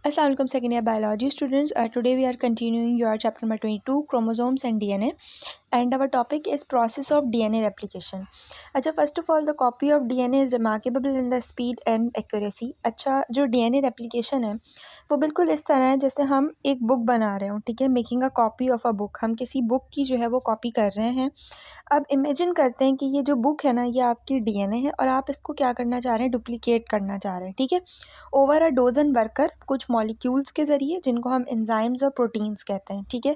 Assalamu alaikum second year biology students. Today we are continuing your chapter number 22 chromosomes and DNA, and our topic is process of DNA replication. अच्छा, first of all the copy of DNA is remarkable in the speed and accuracy. अच्छा, जो DNA replication है वो बिल्कुल इस तरह है जैसे हम एक बुक बना रहे हो, ठीक है, making a copy of a book. हम किसी बुक की जो है वो कॉपी कर रहे हैं। अब इमेजिन करते हैं कि ये जो बुक है ना, ये आपकी DNA है और आप इसको क्या करना चाह रहे हैं, डुप्लीकेट करना चाह रहे हैं, ठीक है, ओवर अ डोजन वर्कर, कुछ मॉलिक्यूल्स के ज़रिए जिनको हम एंजाइम्स और प्रोटीन्स कहते हैं, ठीक है।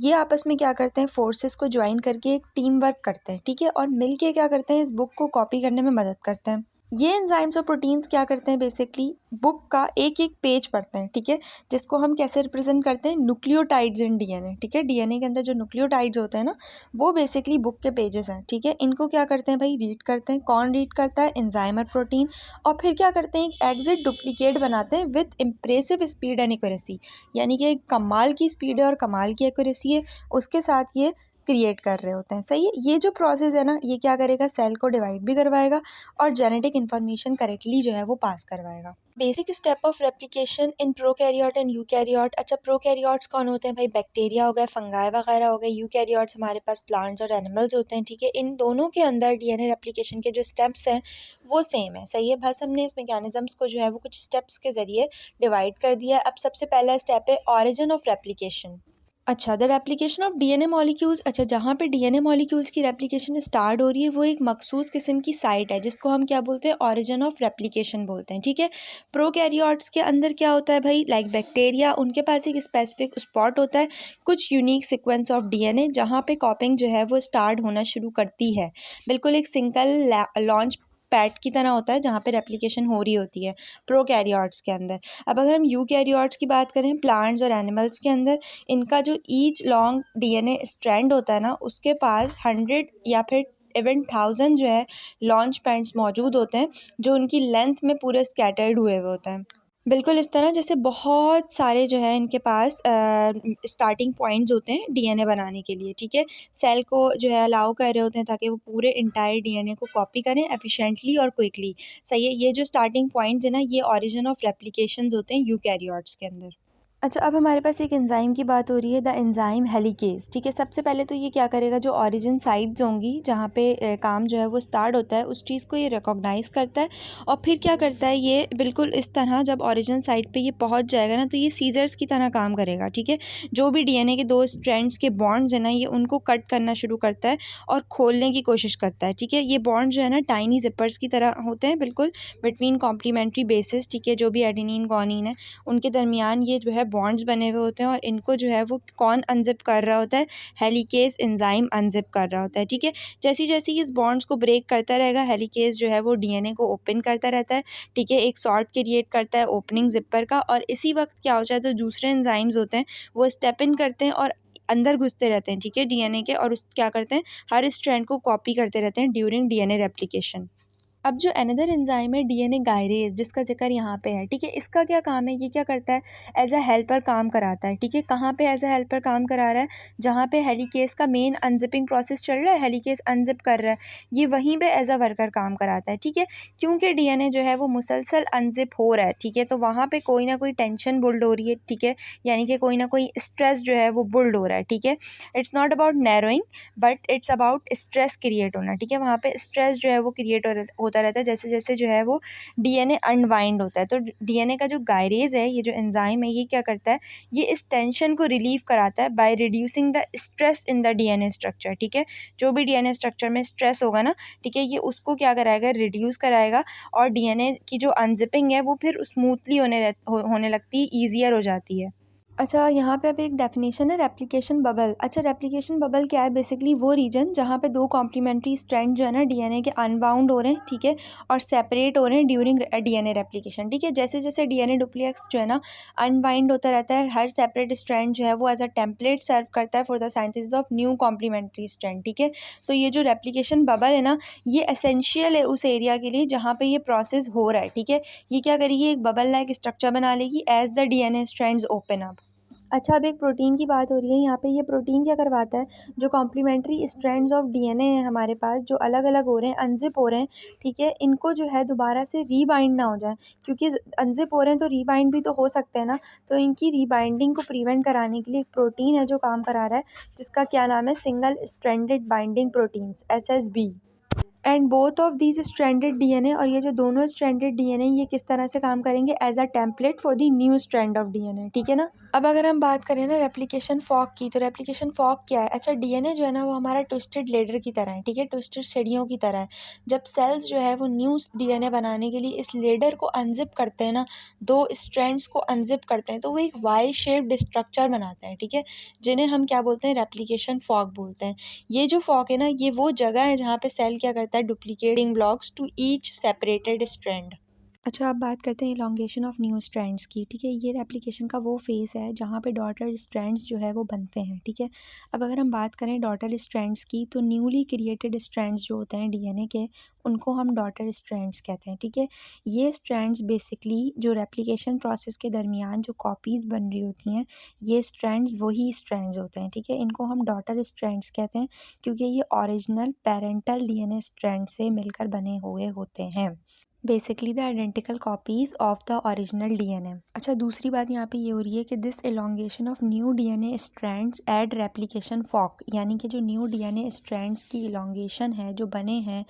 ये आपस में क्या करते हैं, फोर्सेस को ज्वाइन करके एक टीम वर्क करते हैं, ठीक है, और मिलके क्या करते हैं, इस बुक को कॉपी करने में मदद करते हैं। ये एंजाइम्स और प्रोटीन्स क्या करते हैं, बेसिकली बुक का एक एक पेज पढ़ते हैं, ठीक है, जिसको हम कैसे रिप्रेजेंट करते हैं, न्यूक्लियोटाइड्स इन डीएनए, ठीक है। डीएनए के अंदर जो न्यूक्लियोटाइड्स होते हैं ना, वो बेसिकली बुक के पेजेस हैं, ठीक है। इनको क्या करते हैं भाई, रीड करते हैं। कौन रीड करता है, एंजाइम और प्रोटीन। और फिर क्या करते हैं, एक एग्जिट डुप्लीकेट बनाते हैं with impressive speed and accuracy, यानी कि एक कमाल की स्पीड है और कमाल की एक्यूरेसी है, उसके साथ ये क्रिएट कर रहे होते हैं। सही है। ये जो प्रोसेस है ना, ये क्या करेगा, सेल को डिवाइड भी करवाएगा और जेनेटिक इन्फॉर्मेशन करेक्टली जो है वो पास करवाएगा। Basic step of replication in prokaryote and eukaryote. अच्छा, प्रोकैरियोट्स कौन होते हैं भाई, बैक्टीरिया हो गए, फंगाई वगैरह हो गए। यूकैरियोट्स हमारे पास प्लांट्स और एनिमल्स होते हैं, ठीक है। इन दोनों के अंदर डीएनए रेप्लिकेशन के जो स्टेप्स हैं वो सेम है। सही है। बस हमने इस मैकेनिज्म्स को जो है वो कुछ स्टेप्स के ज़रिए डिवाइड कर दिया। अब सबसे पहला स्टेप है ऑरिजिन ऑफ रेप्लिकेशन। अच्छा, the replication of DNA molecules. अच्छा, जहाँ पे डीएनए मॉलिक्यूल्स की रेप्लिकेशन स्टार्ट हो रही है वो एक मखसूस किस्म की साइट है जिसको हम क्या बोलते हैं, ऑरिजिन ऑफ रेप्लिकेशन बोलते हैं, ठीक है। प्रोकैरियोट्स के अंदर क्या होता है भाई, लाइक बैक्टीरिया, उनके पास एक स्पेसिफिक स्पॉट होता है, कुछ यूनिक सीक्वेंस ऑफ डीएनए जहाँ पे कॉपिंग जो है वो स्टार्ट होना शुरू करती है। बिल्कुल एक सिंगल लॉन्च पैड की तरह होता है जहाँ पे रेप्लिकेशन हो रही होती है प्रोकैरियोट्स के अंदर। अब अगर हम यूकैरियोट्स की बात करें, प्लांट्स और एनिमल्स के अंदर, इनका जो ईच लॉन्ग डीएनए स्ट्रैंड होता है ना, उसके पास 100 या फिर इवन 1000 जो है लॉन्च पैड्स मौजूद होते हैं जो उनकी लेंथ में पूरे स्कैटर्ड हुए हुए होते हैं। बिल्कुल इस तरह जैसे बहुत सारे जो है इनके पास स्टार्टिंग पॉइंट्स होते हैं डीएनए बनाने के लिए, ठीक है। सेल को जो है अलाउ कर रहे होते हैं ताकि वो पूरे इंटायर डीएनए को कॉपी करें एफिशिएंटली और क्विकली। सही है। ये जो स्टार्टिंग पॉइंट्स है ना, ये ओरिजिन ऑफ रेप्लिकेशंस होते हैं यूकैरियोट्स के अंदर। अच्छा, अब हमारे पास एक एंजाइम की बात हो रही है, द एंजाइम हेलिकेज, ठीक है। सबसे पहले तो ये क्या करेगा, जो ओरिजिन साइट्स होंगी जहाँ पे काम जो है वो स्टार्ट होता है, उस चीज़ को ये रिकॉग्नाइज़ करता है और फिर क्या करता है, ये बिल्कुल इस तरह जब ओरिजिन साइट पे ये पहुँच जाएगा ना, तो ये सीजर्स की तरह काम करेगा, ठीक है। जो भी डीएनए के दो स्ट्रैंड्स के बॉन्ड्स हैं ना, ये उनको कट करना शुरू करता है और खोलने की कोशिश करता है, ठीक है। ये बॉन्ड जो है ना, टाइनी जिपर्स की तरह होते हैं बिल्कुल बिटवीन कॉम्प्लीमेंट्री बेसिस, ठीक है। जो भी एडेनिन गुआनिन है उनके दरमियान ये जो है बॉन्ड्स बने हुए होते हैं और इनको जो है वो कौन अनजिप कर रहा होता है, हेलिकेज एंजाइम अनजिप कर रहा होता है, ठीक है। जैसे जैसे इस बॉन्ड्स को ब्रेक करता रहेगा, हेलिकेज जो है वो डीएनए को ओपन करता रहता है, ठीक है। एक सॉर्ट क्रिएट करता है ओपनिंग जिपर का, और इसी वक्त क्या हो जाए तो दूसरे एंजाइम्स होते हैं वो स्टेप इन करते हैं और अंदर घुसते रहते हैं, ठीक है, डीएनए के, और उस क्या करते हैं, हर स्ट्रैंड को कॉपी करते रहते हैं ड्यूरिंग डीएनए रेप्लिकेशन। अब जो अनदर एंजाइम है डीएनए गायरेज, जिसका जिक्र यहाँ पे है, ठीक है, इसका क्या काम है, ये क्या करता है, एज अ हेल्पर काम कराता है, ठीक है। कहाँ पे एज अ हेल्पर काम करा रहा है, जहाँ पे हेलिकेज का मेन अनजिपिंग प्रोसेस चल रहा है, हेलिकेज अनजिप कर रहा है, ये वहीं पे एज अ वर्कर काम कराता है, ठीक है। क्योंकि डीएनए जो है वो मुसलसल अनजिप हो रहा है, ठीक है, तो वहाँ पे कोई ना कोई टेंशन बुल्ड हो रही है, ठीक है, यानी कि कोई ना कोई स्ट्रेस जो है वो बुल्ड हो रहा है, ठीक है। It's not about narrowing but it's about stress create होना, ठीक है। वहाँ पे स्ट्रेस जो है वो क्रिएट होता रहता है जैसे जैसे जो है वो डीएनए अनवाइंड होता है। तो डीएनए का जो गायरेज है, ये जो एंजाइम है, ये क्या करता है, ये इस टेंशन को रिलीव कराता है by reducing the stress in the DNA structure, ठीक है। जो भी डीएनए स्ट्रक्चर में स्ट्रेस होगा ना, ठीक है, ये उसको क्या कराएगा, रिड्यूस कराएगा और डीएनए की जो अनजिपिंग है वो फिर स्मूथली होने लगती है, ईजियर हो जाती है। अच्छा, यहाँ पे अब एक डेफिनेशन है रेप्लिकेशन बबल। अच्छा, रेप्लिकेशन बबल क्या है, बेसिकली वो रीजन जहाँ पे दो कॉम्प्लीमेंट्री स्ट्रैंड जो है ना डीएनए के अनबाउंड हो रहे हैं, ठीक है, और सेपरेट हो रहे हैं ड्यूरिंग डीएनए रेप्लिकेशन, ठीक है। जैसे जैसे डीएनए डुप्लीकेट्स जो है ना अनबाइंड होता रहता है, हर सेपरेट स्ट्रैंड जो है वो एज अ टेम्पलेट सर्व करता है for the synthesis of new complementary strand, ठीक है। तो ये जो रेप्लिकेशन बबल है ना, ये एसेंशियल है उस एरिया के लिए जहाँ पे ये प्रोसेस हो रहा है, ठीक है। ये क्या करेगी, एक बबल लाइक स्ट्रक्चर बना लेगी as the DNA strands open up. अच्छा, अब एक प्रोटीन की बात हो रही है यहाँ पे। ये प्रोटीन क्या करवाता है, जो कॉम्प्लीमेंट्री स्ट्रैंड्स ऑफ डीएनए हैं हमारे पास, जो अलग अलग हो रहे हैं, अनजिप हो रहे हैं, ठीक है, इनको जो है दोबारा से रीबाइंड ना हो जाए, क्योंकि अनजिप हो रहे हैं तो रीबाइंड भी तो हो सकते हैं ना। तो इनकी रीबाइंडिंग को प्रिवेंट कराने के लिए एक प्रोटीन है जो काम करा रहा है, जिसका क्या नाम है, single stranded binding proteins, SSB। And both of these stranded DNA, और ये जो दोनों स्ट्रैंडेड डीएनए, ये किस तरह से काम करेंगे, as a template for the new strand of DNA, ठीक है ना। अब अगर हम बात करें ना रेप्लिकेशन फॉक की, तो रेप्लिकेशन फॉक क्या है। अच्छा, डीएनए जो है ना वो हमारा ट्विस्टेड लेडर की तरह है, ठीक है, ट्विस्टेड सीढ़ियों की तरह है। जब सेल्स जो है वो न्यू डीएनए बनाने के लिए इस लेडर को अनजिप करते हैं ना, दो स्ट्रैंड्स को अनजिप करते हैं, तो वो एक वाई शेप्ड स्ट्रक्चर बनाते हैं, ठीक है, जिन्हें हम क्या बोलते हैं, रेप्लिकेशन फॉक बोलते हैं। ये जो फॉक है ना, ये वो जगह है जहाँ पे सेल क्या करता है, duplicating blocks to each separated strand. अच्छा, अब बात करते हैं इलॉन्गेशन ऑफ न्यू स्ट्रैंड्स की, ठीक है। ये रेप्लिकेशन का वो फेज़ है जहाँ पे डॉटर स्ट्रैंड्स जो है वो बनते हैं, ठीक है। अब अगर हम बात करें डॉटर स्ट्रैंड्स की, तो न्यूली क्रिएटेड स्ट्रैंड्स जो होते हैं डीएनए के, उनको हम डॉटर स्ट्रैंड्स कहते हैं, ठीक है। ये स्ट्रैंड्स बेसिकली जो रेप्लिकेशन प्रोसेस के दरमियान जो कॉपीज़ बन रही होती हैं, ये स्ट्रैंड्स वही स्ट्रैंड्स होते हैं, ठीक है। इनको हम डॉटर स्ट्रैंड्स कहते हैं, क्योंकि ये ओरिजिनल पेरेंटल डीएनए स्ट्रैंड से मिलकर बने हुए होते हैं, basically the identical copies of the original DNA. अच्छा, दूसरी बात यहाँ पे ये हो रही है कि this elongation of new DNA strands at replication fork, यानी कि जो न्यू डीएनए स्ट्रैंड्स की एलोंगेशन है, जो बने हैं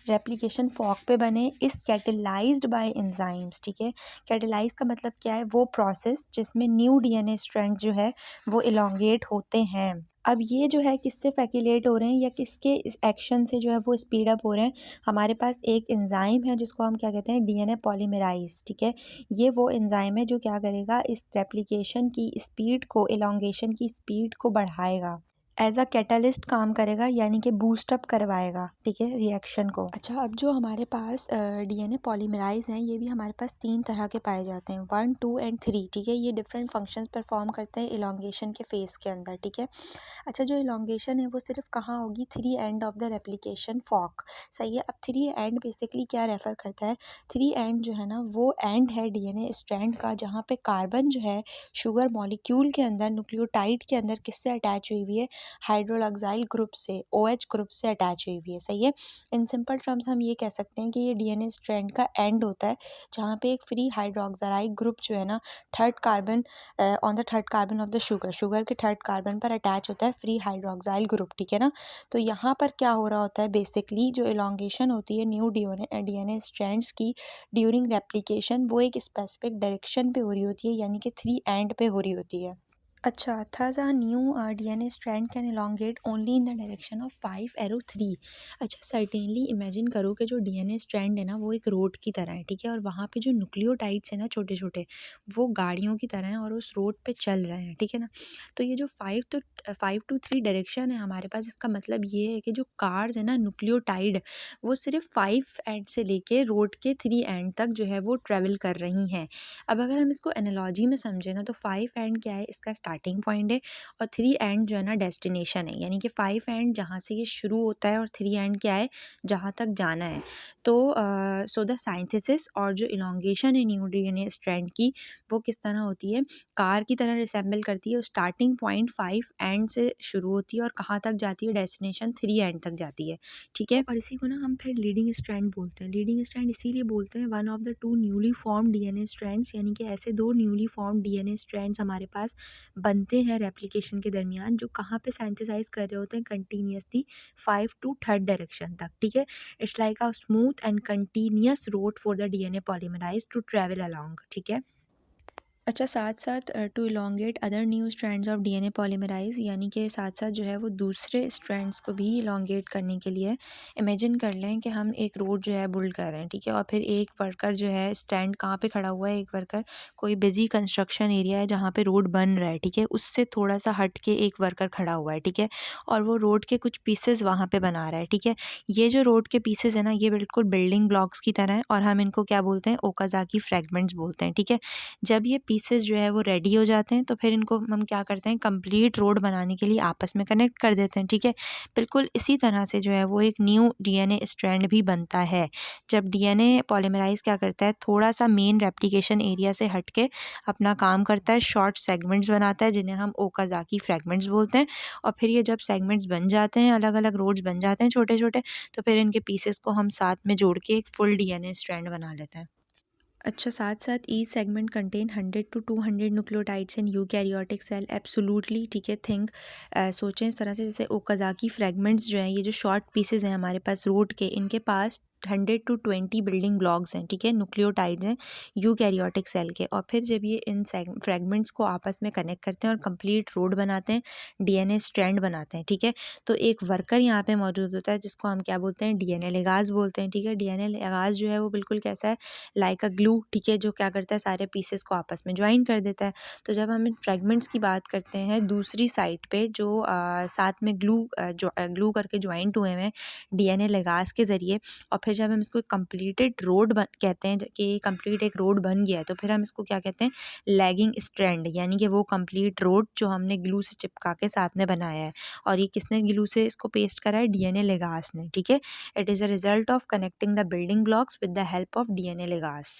रेप्लिकेशन फॉक पे बने, इस कैटेलाइज्ड बाय एंजाइम्स, ठीक है। कैटेलाइज का मतलब क्या है, वो प्रोसेस जिसमें न्यू डीएनए स्ट्रैंड जो है वो एलोंगेट होते हैं। अब ये जो है किससे फैक्युलेट हो रहे हैं, या किसके इस एक्शन से जो है वो स्पीड अप हो रहे हैं। हमारे पास एक एंजाइम है जिसको हम क्या कहते हैं, डीएनए पॉलीमराइज, ठीक है। ये वो एंजाइम है जो क्या करेगा, इस रेप्लिकेशन की स्पीड को, एलोंगेशन की स्पीड को बढ़ाएगा, एज अ कैटलिस्ट काम करेगा, यानी कि बूस्टअप करवाएगा, ठीक है, रिएक्शन को। अच्छा, अब जो हमारे पास डीएनए पॉलीमराइज हैं, ये भी हमारे पास 3 तरह के पाए जाते हैं, 1, 2 एंड 3, ठीक है। ये डिफरेंट फंक्शंस परफॉर्म करते हैं एलोंगेशन के फेज़ के अंदर, ठीक है। अच्छा, जो एलोंगेशन है वो सिर्फ कहाँ होगी, 3 end of the replication fork, सही है। अब 3 एंड बेसिकली क्या रेफ़र करता है, 3 एंड जो है ना वो एंड है डीएनए स्ट्रैंड का, जहाँ पे कार्बन जो है शुगर मॉलिक्यूल के अंदर, न्यूक्लियोटाइड के अंदर किससे अटैच हुई हुई है, हाइड्रोक्साइल ग्रुप से, OH ग्रुप से अटैच हुई हुई है, सही है। इन सिंपल टर्म्स हम ये कह सकते हैं कि ये डीएनए स्ट्रैंड का एंड होता है, जहाँ पे एक फ्री हाइड्रोक्साइल ग्रुप जो है ना, third carbon on the third carbon of the sugar के थर्ड कार्बन पर अटैच होता है फ्री हाइड्रोक्साइल ग्रुप, ठीक है ना। तो यहाँ पर क्या हो रहा होता है, बेसिकली जो एलोंगेशन होती है न्यू डीएनए स्ट्रैंड्स की ड्यूरिंग रेप्लिकेशन, वो एक स्पेसिफिक डायरेक्शन पे हो रही होती है, यानी कि 3 एंड पे हो रही होती है। अच्छा, thus a new DNA strand can elongate only in the direction of 5 arrow 3। अच्छा, सर्टेनली इमेजिन करो कि जो डीएनए स्ट्रैंड है ना वो एक रोड की तरह है, ठीक है, और वहाँ पे जो न्यूक्लियोटाइड्स हैं ना छोटे छोटे, वो गाड़ियों की तरह हैं और उस रोड पे चल रहे हैं, ठीक है ना। तो ये जो 5 to 3 डायरेक्शन है हमारे पास, इसका मतलब ये है कि जो कार्स है ना न्यूक्लियोटाइड, वो सिर्फ 5 एंड से लेके रोड के 3 एंड तक जो है वो ट्रेवल कर रही हैं। अब अगर हम इसको एनालॉजी में समझें ना, तो 5 एंड क्या है, इसका स्टार्टिंग पॉइंट है, और 3 एंड जो है ना डेस्टिनेशन है, यानी कि 5 एंड जहाँ से ये शुरू होता है, और 3 एंड क्या है, जहाँ तक जाना है। तो सो द साइंथेसिस और जो इलोंगेशन है न्यू डीएनए स्ट्रैंड की, वो किस तरह होती है, कार की तरह रिसेंबल करती है। स्टार्टिंग पॉइंट 5 एंड से शुरू होती है और कहाँ तक जाती है, डेस्टिनेशन 3 एंड तक जाती है, ठीक है। और इसी को ना हम फिर लीडिंग स्ट्रैंड बोलते हैं। लीडिंग स्ट्रैंड इसीलिए बोलते हैं, one of the 2 newly form DNA strands, यानी कि ऐसे 2 न्यूली फॉर्म डीएनए स्ट्रैंड्स हमारे पास बनते हैं रेप्लिकेशन के दरमियान, जो कहाँ पे सिंथेसाइज कर रहे होते हैं, कंटिन्यूसली 5 टू थर्ड डायरेक्शन तक, ठीक है। It's like a smooth and continuous road for the DNA polymerase to travel along, ठीक है। अच्छा, साथ साथ to elongate other new strands of DNA polymerase, यानी कि साथ साथ जो है वो दूसरे स्ट्रैंड्स को भी इलोंगेट करने के लिए इमेजिन कर लें कि हम एक रोड जो है बिल्ड कर रहे हैं, ठीक है, और फिर एक वर्कर जो है, स्टैंड कहाँ पे खड़ा हुआ है, एक वर्कर कोई बिजी कंस्ट्रक्शन एरिया है जहाँ पे रोड बन रहा है, ठीक है, उससे थोड़ा सा हट के एक वर्कर खड़ा हुआ है, ठीक है, और वो रोड के कुछ पीसेस वहाँ पे बना रहा है, ठीक है। ये जो रोड के पीसेस है ना, ये बिल्कुल बिल्डिंग ब्लॉक्स की तरह है, और हम इनको क्या बोलते हैं, ओकाज़ाकी फ्रेगमेंट्स बोलते हैं, ठीक है। जब ये पीसेस जो है वो रेडी हो जाते हैं, तो फिर इनको हम क्या करते हैं, कंप्लीट रोड बनाने के लिए आपस में कनेक्ट कर देते हैं। ठीक है, बिल्कुल इसी तरह से जो है वो एक न्यू डीएनए स्ट्रैंड भी बनता है। जब डीएनए पॉलीमराइज़ क्या करता है, थोड़ा सा मेन रेप्लिकेशन एरिया से हट के अपना काम करता है, शॉर्ट सेगमेंट्स बनाता है जिन्हें हम ओकाज़ाकी फ्रैगमेंट्स बोलते हैं। और फिर ये जब सेगमेंट्स बन जाते हैं, अलग अलग रोड्स बन जाते हैं छोटे छोटे, तो फिर इनके पीसेस को हम साथ में जोड़ के एक फुल डीएनए स्ट्रैंड बना लेते हैं। अच्छा, साथ साथ each segment contain 100 to 200 nucleotides in eukaryotic cell. Absolutely, ठीक है, थिंक सोचें इस तरह से, जैसे ओकाज़ाकी फ्रैगमेंट्स जो हैं, ये जो शॉर्ट पीसेस हैं हमारे पास रोड के, इनके पास 100 to 20 बिल्डिंग ब्लॉक्स हैं। ठीक है, न्यूक्लियोटाइड्स हैं यूकैरियोटिक सेल के। और फिर जब ये इन फ्रैगमेंट्स को आपस में कनेक्ट करते हैं और कंप्लीट रोड बनाते हैं, डीएनए स्ट्रैंड बनाते हैं। ठीक है, तो एक वर्कर यहाँ पे मौजूद होता है जिसको हम क्या बोलते हैं, डीएनए लिगाज बोलते हैं। ठीक है, डीएनए लिगाज जो है वो बिल्कुल कैसा है, लाइक अ ग्लू। ठीक है, जो क्या करता है, सारे पीसेस को आपस में ज्वाइन कर देता है। तो जब हम इन फ्रैगमेंट्स की बात करते हैं, दूसरी साइड पे जो साथ में ग्लू करके ज्वाइंट हुए हैं डीएनए लिगाज के ज़रिए, और फिर जब हम इसको कंप्लीटेड रोड कहते हैं कि कंप्लीट एक रोड बन गया है, तो फिर हम इसको क्या कहते हैं, लैगिंग स्ट्रैंड, यानी कि वो कंप्लीट रोड जो हमने ग्लू से चिपका के साथ में बनाया है। और ये किसने ग्लू से इसको पेस्ट करा है, डीएनए लिगाज ने। ठीक है, it is a result of connecting the building blocks with the help of DNA लिगाज।